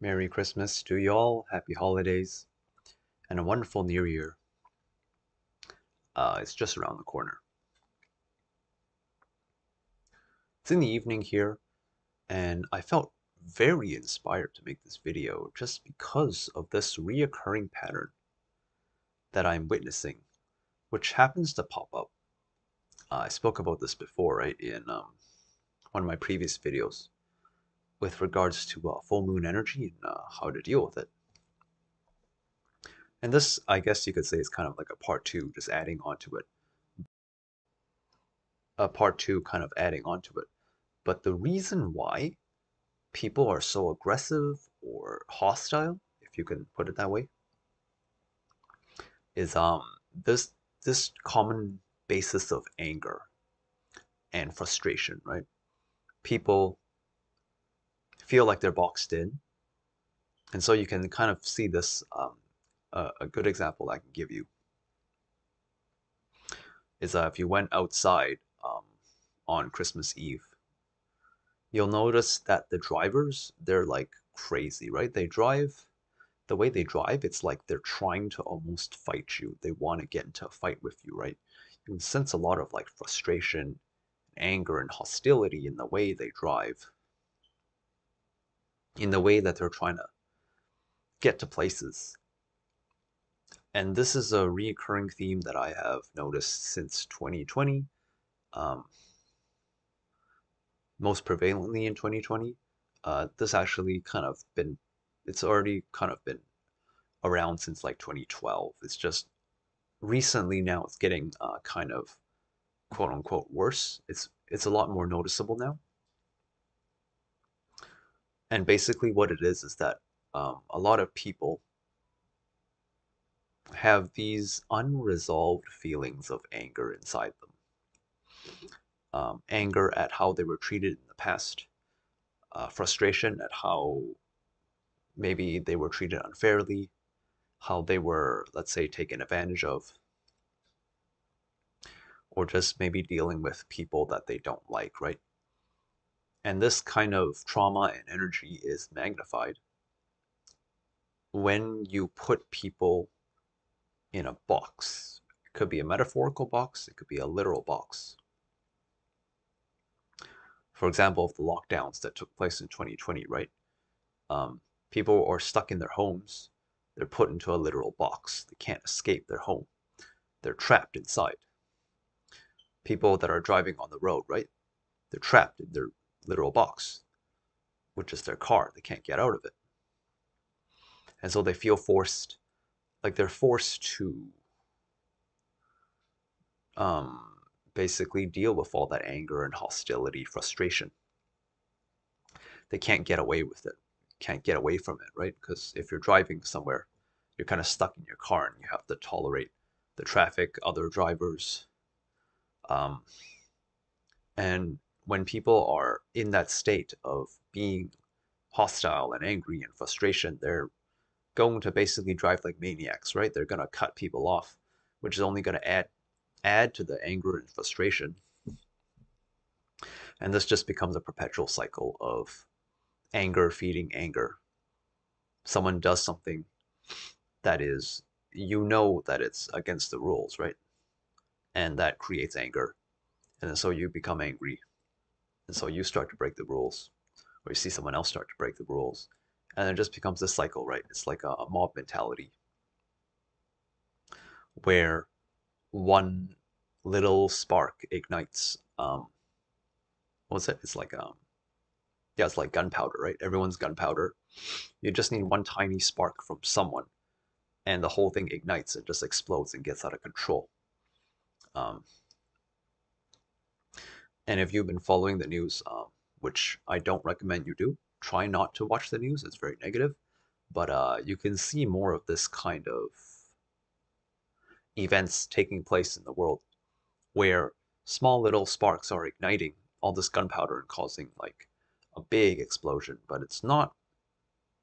Merry Christmas to you all, happy holidays, and a wonderful new year. It's just around the corner. It's in the evening here, and I felt very inspired to make this video just because of this reoccurring pattern that I'm witnessing, which happens to pop up. I spoke about this before, right, in one of my previous videos with regards to full moon energy and how to deal with it. And this, I guess you could say, is kind of like a part two, just adding onto it. A part two kind of adding onto it. But the reason why people are so aggressive or hostile, if you can put it that way, is this this common basis of anger and frustration, right? People feel like they're boxed in, and so you can kind of see this. A good example I can give you is if you went outside on Christmas Eve, you'll notice that the drivers, they're like crazy, right? The way they drive, it's like they're trying to almost fight you. They want to get into a fight with you, right? You can sense a lot of like frustration, anger, and hostility in the way they drive, in the way that they're trying to get to places. And this is a recurring theme that I have noticed since 2020, um, most prevalently in 2020. This actually kind of been, it's already kind of been around since like 2012. It's just recently now it's getting kind of quote unquote worse. It's a lot more noticeable now. And basically what it is that a lot of people have these unresolved feelings of anger inside them. Anger at how they were treated in the past, frustration at how maybe they were treated unfairly, how they were, let's say, taken advantage of, or just maybe dealing with people that they don't like, right? And this kind of trauma and energy is magnified when you put people in a box. It could be a metaphorical box, it could be a literal box. For example, of the lockdowns that took place in 2020, right? People are stuck in their homes. They're put into a literal box. They can't escape their home. They're trapped inside. People that are driving on the road, right? They're trapped in their literal box, which is their car. They can't get out of it. And so they feel forced, like they're forced to basically deal with all that anger and hostility, frustration. They can't get away with it, can't get away from it, right? Because if you're driving somewhere, you're kind of stuck in your car and you have to tolerate the traffic, other drivers. Um, and when people are in that state of being hostile and angry and frustration, they're going to basically drive like maniacs, right? They're going to cut people off, which is only going to add to the anger and frustration. And this just becomes a perpetual cycle of anger feeding anger. Someone does something that is, you know that it's against the rules, right? And that creates anger. And so you become angry. And so you start to break the rules, or you see someone else start to break the rules. And it just becomes this cycle, right? It's like a mob mentality where one little spark ignites. What's it? It's like yeah, it's like gunpowder, right? Everyone's gunpowder. You just need one tiny spark from someone, and the whole thing ignites and just explodes and gets out of control. Um, and if you've been following the news, which I don't recommend you do, try not to watch the news. It's very negative. But you can see more of this kind of events taking place in the world where small little sparks are igniting all this gunpowder and causing like a big explosion. But it's not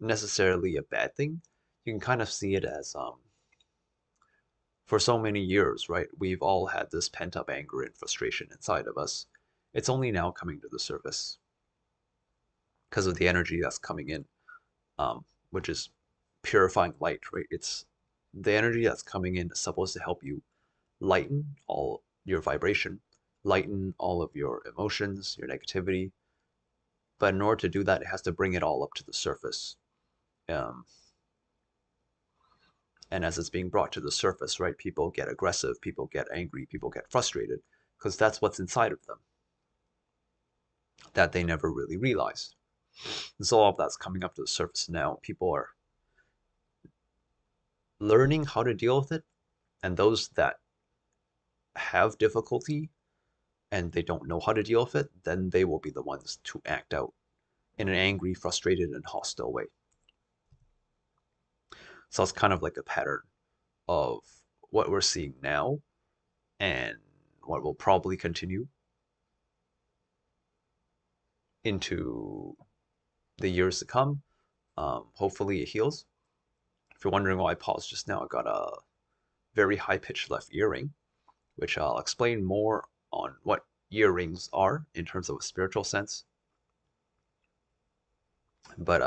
necessarily a bad thing. You can kind of see it as for so many years, right? We've all had this pent up anger and frustration inside of us. It's only now coming to the surface because of the energy that's coming in. which is purifying light, right? It's the energy that's coming in is supposed to help you lighten all your vibration, lighten all of your emotions, your negativity. But in order to do that, it has to bring it all up to the surface. Um, and as it's being brought to the surface, right, people get aggressive, people get angry, people get frustrated, because that's what's inside of them that they never really realized. And so all of that's coming up to the surface now. People are learning how to deal with it, and those that have difficulty and they don't know how to deal with it, then they will be the ones to act out in an angry, frustrated, and hostile way. So it's kind of like a pattern of what we're seeing now and what will probably continue into the years to come. Hopefully it heals. If you're wondering why I paused just now, I got a very high-pitched left earring, which I'll explain more on what earrings are in terms of a spiritual sense. But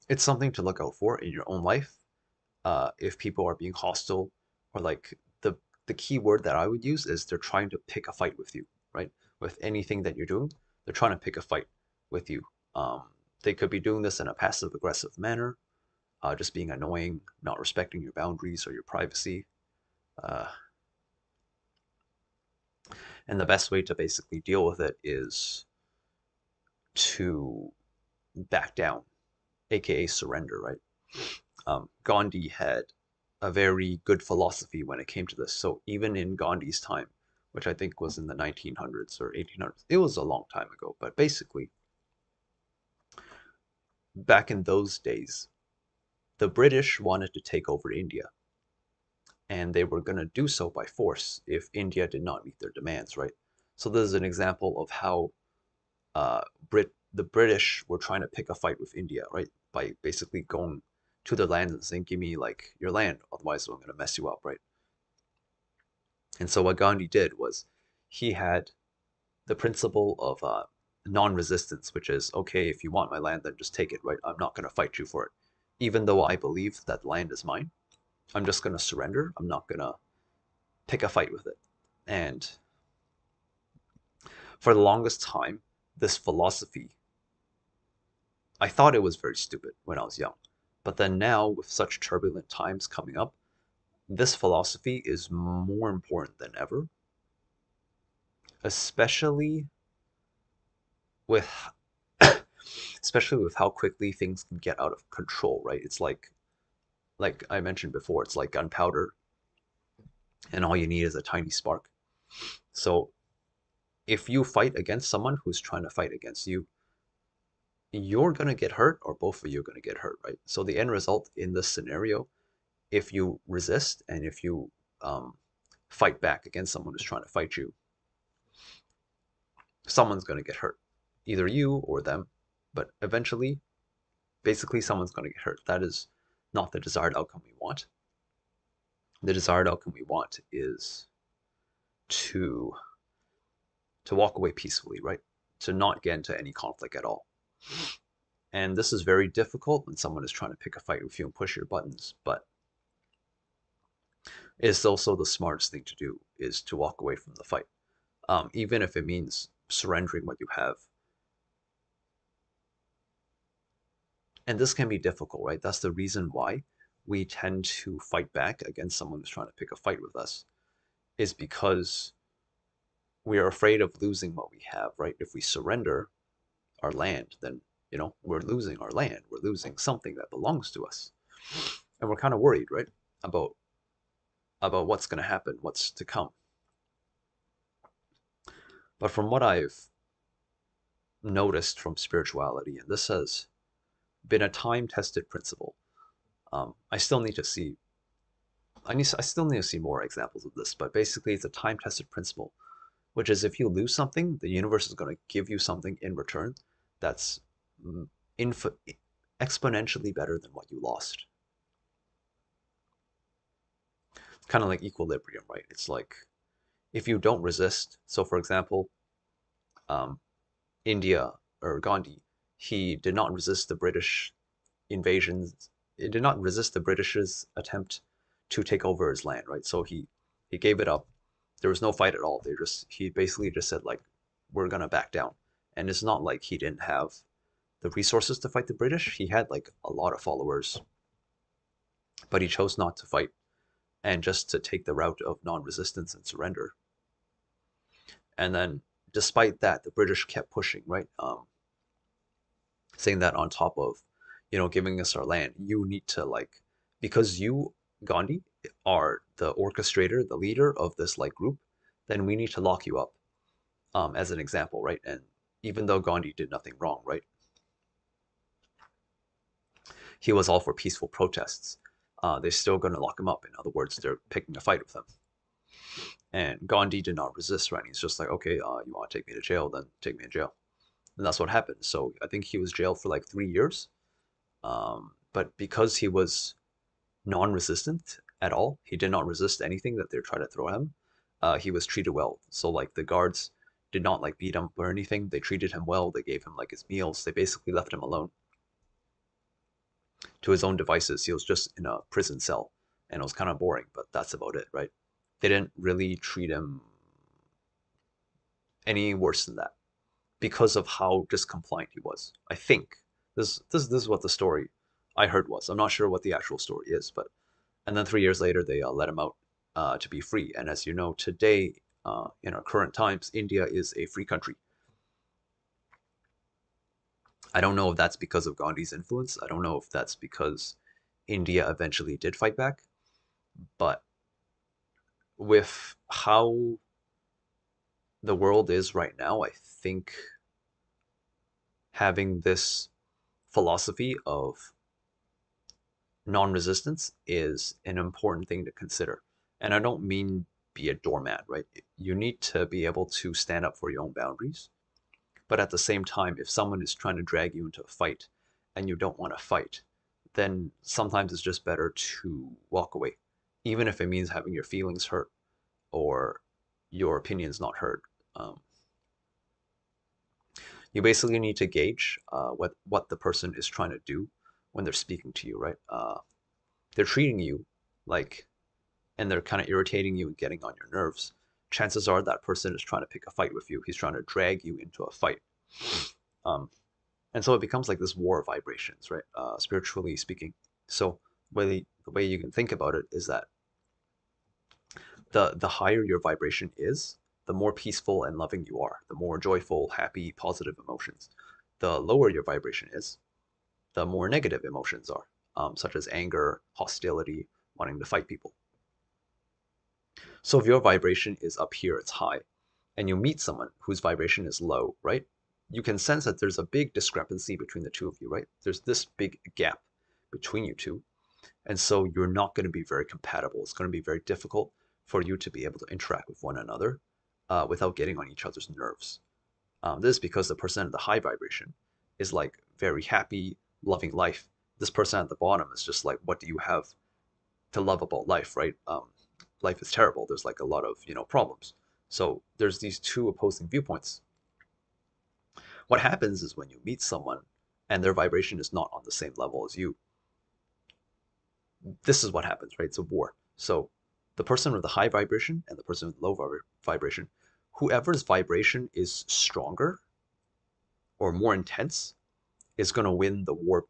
it's something to look out for in your own life. If people are being hostile, or like the key word that I would use is they're trying to pick a fight with you, right? With anything that you're doing, they're trying to pick a fight with you. They could be doing this in a passive aggressive manner, just being annoying, not respecting your boundaries or your privacy. And the best way to basically deal with it is to back down, aka surrender, right? Gandhi had a very good philosophy when it came to this. So even in Gandhi's time, which I think was in the 1900s or 1800s, it was a long time ago, but basically, back in those days, the British wanted to take over India, and they were going to do so by force if India did not meet their demands, right? So this is an example of how the British were trying to pick a fight with India, right? By basically going to their land and saying, give me like your land, otherwise I'm going to mess you up, right? And so what Gandhi did was he had the principle of non-resistance, which is, okay, if you want my land, then just take it, right? I'm not going to fight you for it. Even though I believe that land is mine, I'm just going to surrender. I'm not going to pick a fight with it. And for the longest time, this philosophy, I thought it was very stupid when I was young. But then now, with such turbulent times coming up, this philosophy is more important than ever, especially with especially with how quickly things can get out of control, right? It's like I mentioned before, it's like gunpowder, and all you need is a tiny spark. So if you fight against someone who's trying to fight against you, you're going to get hurt, or both of you are going to get hurt, right? So the end result in this scenario, if you resist and if you fight back against someone who's trying to fight you, someone's going to get hurt, either you or them, but eventually, basically, someone's going to get hurt. That is not the desired outcome we want. The desired outcome we want is to walk away peacefully, right? To not get into any conflict at all. And this is very difficult when someone is trying to pick a fight with you and push your buttons, but it's also the smartest thing to do, is to walk away from the fight. Even if it means surrendering what you have. And this can be difficult, right? That's the reason why we tend to fight back against someone who's trying to pick a fight with us, is because we are afraid of losing what we have, right? If we surrender our land, then, you know, we're losing our land. We're losing something that belongs to us. And we're kind of worried, right? About what's going to happen, what's to come. But from what I've noticed from spirituality, and this has been a time-tested principle, I still need to see more examples of this, but basically it's a time-tested principle, which is if you lose something, the universe is going to give you something in return that's exponentially better than what you lost. It's kind of like equilibrium, right? It's like if you don't resist, so for example, India or Gandhi, he did not resist the British invasions. It did not resist the British's attempt to take over his land, right? So he gave it up. There was no fight at all. He basically just said like, we're gonna back down. And it's not like he didn't have the resources to fight the British. He had like a lot of followers, but he chose not to fight and just to take the route of non-resistance and surrender. And then despite that, the British kept pushing, right? Saying that on top of, giving us our land, you need to like, because you, Gandhi, are the orchestrator, the leader of this like group, then we need to lock you up, as an example, right? And even though Gandhi did nothing wrong, right? He was all for peaceful protests. They're still going to lock him up. In other words, they're picking a fight with him. And Gandhi did not resist, right? He's just like, okay, you want to take me to jail, then take me to jail. And that's what happened. So I think he was jailed for like 3 years. But because he was non-resistant at all, he did not resist anything that they tried to throw at him, he was treated well. So like the guards did not like beat him or anything. They treated him well. They gave him like his meals. They basically left him alone to his own devices. He was just in a prison cell, and it was kind of boring, but that's about it, right? They didn't really treat him any worse than that because of how discompliant he was. I think this is what the story I heard was. I'm not sure what the actual story is, but and then 3 years later they let him out to be free. And as you know, today in our current times, India is a free country. I don't know if that's because of Gandhi's influence. I don't know if that's because India eventually did fight back, but with how the world is right now, I think having this philosophy of non-resistance is an important thing to consider. And I don't mean be a doormat, right? You need to be able to stand up for your own boundaries. But at the same time, if someone is trying to drag you into a fight and you don't want to fight, then sometimes it's just better to walk away, even if it means having your feelings hurt or your opinions not heard. You basically need to gauge what the person is trying to do when they're speaking to you, right? They're treating you like, and they're kind of irritating you and getting on your nerves. Chances are that person is trying to pick a fight with you. He's trying to drag you into a fight. And so it becomes like this war of vibrations, right? Spiritually speaking. So the way you can think about it is that the higher your vibration is, the more peaceful and loving you are, the more joyful, happy, positive emotions. The lower your vibration is, the more negative emotions are, such as anger, hostility, wanting to fight people. So if your vibration is up here, it's high, and you meet someone whose vibration is low, right? You can sense that there's a big discrepancy between the two of you, right? There's this big gap between you two. And so you're not going to be very compatible. It's going to be very difficult for you to be able to interact with one another without getting on each other's nerves. This is because the person at the high vibration is like very happy, loving life. This person at the bottom is just like, what do you have to love about life, right? Life is terrible. There's like a lot of, problems. So there's these two opposing viewpoints. What happens is when you meet someone and their vibration is not on the same level as you, this is what happens, right? It's a war. So the person with the high vibration and the person with low vibration, whoever's vibration is stronger or more intense is going to win the war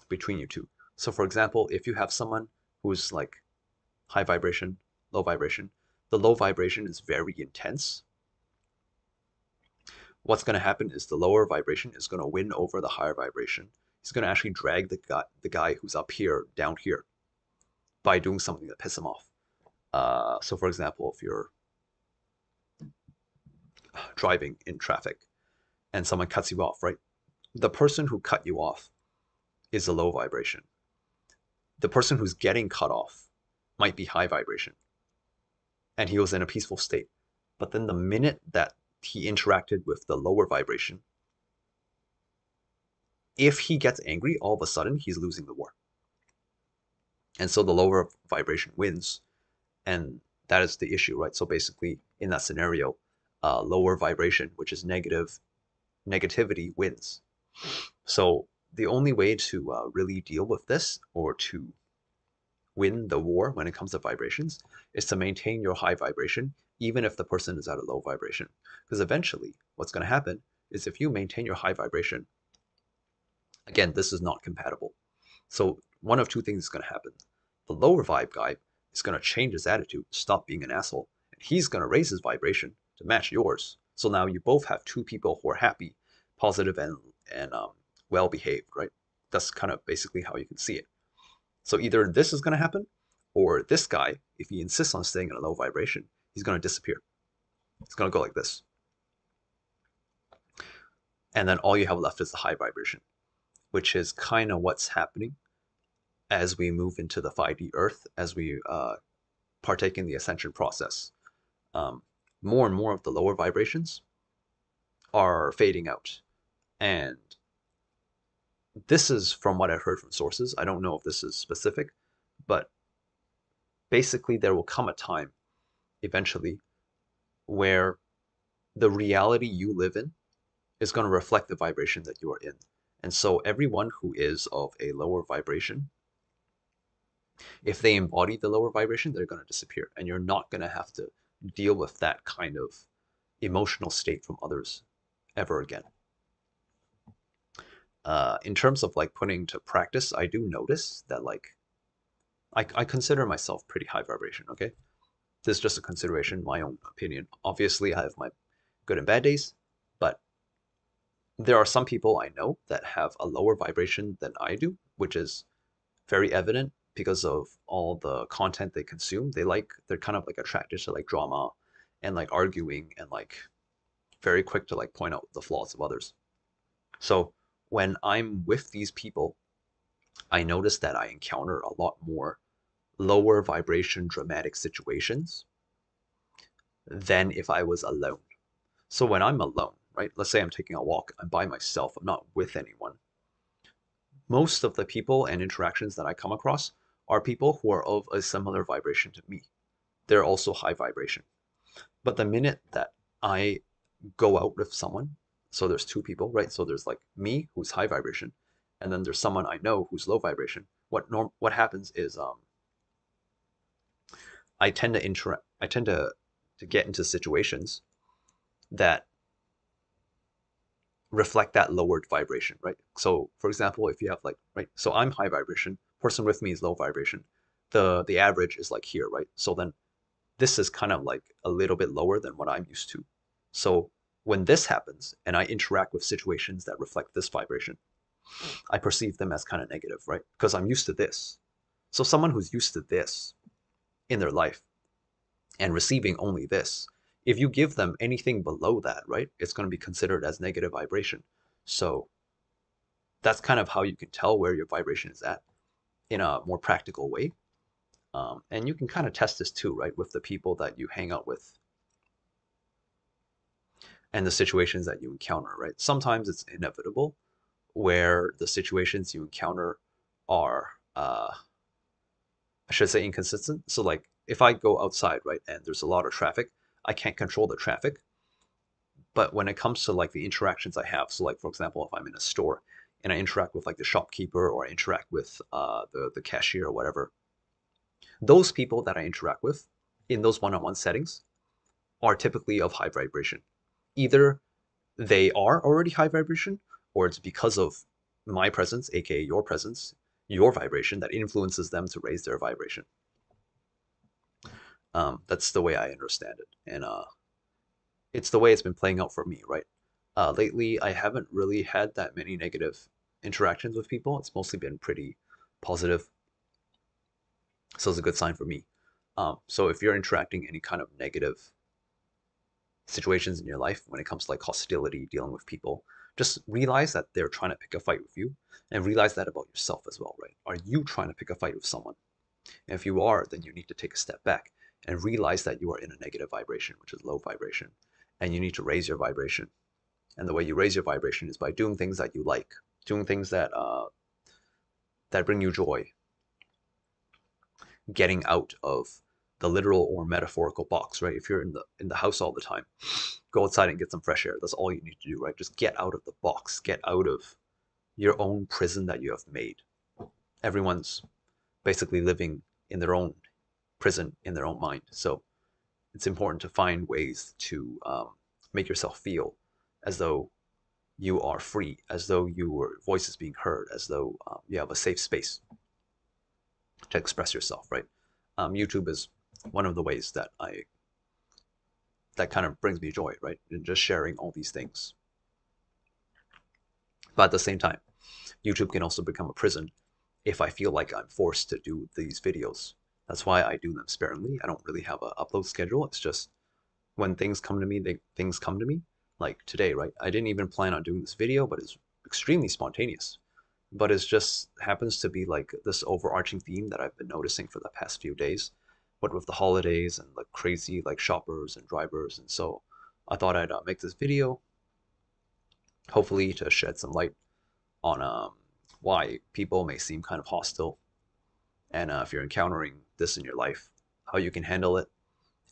between you two. So for example, if you have someone who's like high vibration, low vibration, the low vibration is very intense. What's going to happen is the lower vibration is going to win over the higher vibration. He's going to actually drag the guy who's up here down here by doing something that pisses him off. So for example, if you're driving in traffic and someone cuts you off, right? The person who cut you off is a low vibration. The person who's getting cut off might be high vibration, and he was in a peaceful state. But then the minute that he interacted with the lower vibration, if he gets angry, all of a sudden he's losing the war. And so the lower vibration wins, and that is the issue, right? So basically, in that scenario, lower vibration, which is negativity, wins. So the only way to really deal with this, or to win the war when it comes to vibrations, is to maintain your high vibration even if the person is at a low vibration. Because eventually what's going to happen is, if you maintain your high vibration, again, this is not compatible. So one of two things is going to happen. The lower vibe guy is going to change his attitude, stop being an asshole, and he's going to raise his vibration to match yours. So now you both have two people who are happy, positive, and well behaved, right? That's kind of basically how you can see it. So either this is going to happen, or this guy, if he insists on staying in a low vibration, he's going to disappear. It's going to go like this. And then all you have left is the high vibration, which is kind of what's happening as we move into the 5D Earth, as we partake in the ascension process. More and more of the lower vibrations are fading out. And this is from what I've heard from sources. I don't know if this is specific, but basically there will come a time eventually where the reality you live in is going to reflect the vibration that you are in. And so everyone who is of a lower vibration, if they embody the lower vibration, they're going to disappear. And you're not going to have to deal with that kind of emotional state from others ever again. In terms of like putting to practice, I do notice that like I consider myself pretty high vibration, okay? This is just a consideration, my own opinion. Obviously, I have my good and bad days, but there are some people I know that have a lower vibration than I do, which is very evident because of all the content they consume. They're kind of like attracted to like drama and like arguing, and like very quick to like point out the flaws of others. So when I'm with these people, I notice that I encounter a lot more lower vibration dramatic situations than if I was alone. So when I'm alone, right? Let's say I'm taking a walk, I'm by myself, I'm not with anyone. Most of the people and interactions that I come across are people who are of a similar vibration to me. They're also high vibration. But the minute that I go out with someone, so there's two people, right? So there's like me, who's high vibration, and then there's someone I know who's low vibration. What happens is I tend to get into situations that reflect that lowered vibration, right? So for example, if you have like, right, so I'm high vibration, person with me is low vibration. The average is like here, right? So then this is kind of like a little bit lower than what I'm used to. So when this happens and I interact with situations that reflect this vibration, I perceive them as kind of negative, right? Because I'm used to this. So someone who's used to this in their life and receiving only this, if you give them anything below that, right, it's going to be considered as negative vibration. So that's kind of how you can tell where your vibration is at in a more practical way. And you can kind of test this too, right, with the people that you hang out with and the situations that you encounter, right? Sometimes it's inevitable where the situations you encounter are, I should say, inconsistent. So like if I go outside, right, and there's a lot of traffic, I can't control the traffic. But when it comes to like the interactions I have, so like for example, if I'm in a store and I interact with like the shopkeeper, or I interact with the cashier or whatever, those people that I interact with in those one-on-one settings are typically of high vibration. Either they are already high vibration, or it's because of my presence, aka your presence, your vibration, that influences them to raise their vibration. That's the way I understand it, and it's the way it's been playing out for me, right? Lately, I haven't really had that many negative interactions with people. It's mostly been pretty positive, so it's a good sign for me. So if you're interacting any kind of negative situations in your life when it comes to like hostility, dealing with people, just realize that they're trying to pick a fight with you, and realize that about yourself as well, right? Are you trying to pick a fight with someone? And if you are, then you need to take a step back and realize that you are in a negative vibration, which is low vibration, and you need to raise your vibration. And the way you raise your vibration is by doing things that you like, doing things that that bring you joy, getting out of the literal or metaphorical box, right? If you're in the house all the time, go outside and get some fresh air. That's all you need to do, right? Just get out of the box, get out of your own prison that you have made. Everyone's basically living in their own prison in their own mind. So it's important to find ways to make yourself feel as though you are free, as though your voice is being heard, as though you have a safe space to express yourself, right? YouTube is one of the ways that that kind of brings me joy, right? And just sharing all these things. But at the same time, YouTube can also become a prison if I feel like I'm forced to do these videos. That's why I do them sparingly. I don't really have an upload schedule. It's just when things come to me, things come to me. Like today, right? I didn't even plan on doing this video, but it's extremely spontaneous. But it just happens to be like this overarching theme that I've been noticing for the past few days. What with the holidays and like crazy like shoppers and drivers, and so I thought I'd make this video, hopefully to shed some light on why people may seem kind of hostile, and if you're encountering this in your life, how you can handle it,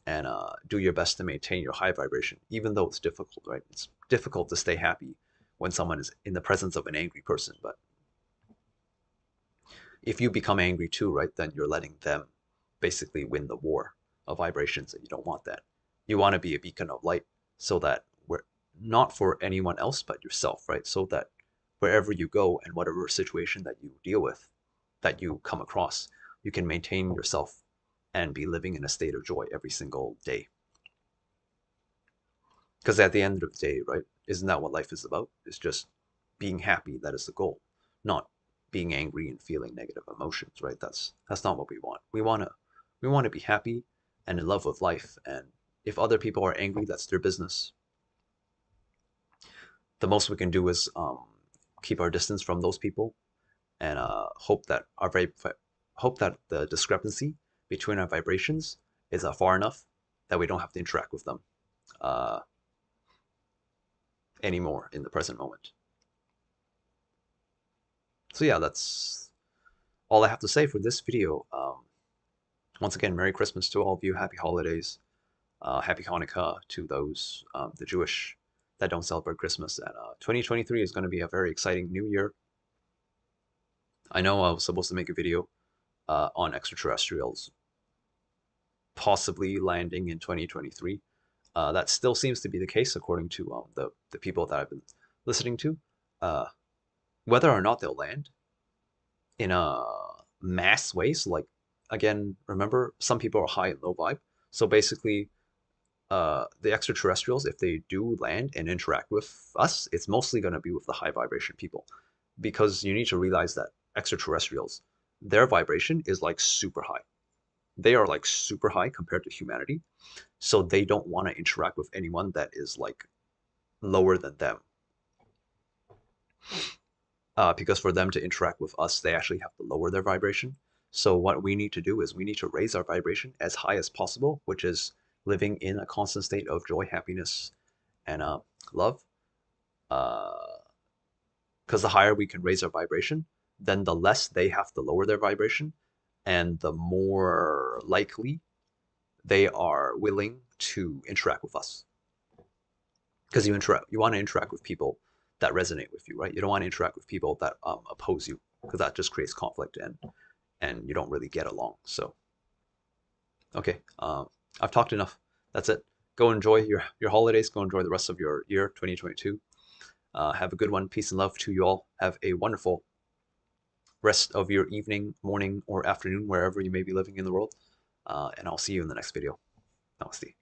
and do your best to maintain your high vibration, even though it's difficult, right? It's difficult to stay happy when someone is in the presence of an angry person, but if you become angry too, right, then you're letting them basically win the war of vibrations, and you don't want that. You want to be a beacon of light so that we're not for anyone else but yourself, right? So that wherever you go and whatever situation that you deal with, that you come across, you can maintain yourself and be living in a state of joy every single day. Because at the end of the day, right, isn't that what life is about? It's just being happy. That is the goal, not being angry and feeling negative emotions, right? That's not what we want. We want to be happy and in love with life. And if other people are angry, that's their business. The most we can do is keep our distance from those people, and hope that the discrepancy between our vibrations is far enough that we don't have to interact with them anymore in the present moment. So yeah, that's all I have to say for this video. Once again, Merry Christmas to all of you. Happy holidays. Happy Hanukkah to those, the Jewish that don't celebrate Christmas. And 2023 is going to be a very exciting new year. I know I was supposed to make a video on extraterrestrials possibly landing in 2023. That still seems to be the case according to the people that I've been listening to. Whether or not they'll land in a mass way, so like, again, remember, some people are high and low vibe. So basically, the extraterrestrials, if they do land and interact with us, it's mostly going to be with the high vibration people. Because you need to realize that extraterrestrials, their vibration is like super high. They are like super high compared to humanity. So they don't want to interact with anyone that is like lower than them. Because for them to interact with us, they actually have to lower their vibration. So what we need to do is we need to raise our vibration as high as possible, which is living in a constant state of joy, happiness, and love. Because the higher we can raise our vibration, then the less they have to lower their vibration, and the more likely they are willing to interact with us. Because you want to interact with people that resonate with you, right? You don't want to interact with people that oppose you, because that just creates conflict, and you don't really get along. So, okay, I've talked enough. That's it. Go enjoy your holidays. Go enjoy the rest of your year, 2022. Have a good one. Peace and love to you all. Have a wonderful rest of your evening, morning, or afternoon, wherever you may be living in the world. And I'll see you in the next video. Namaste.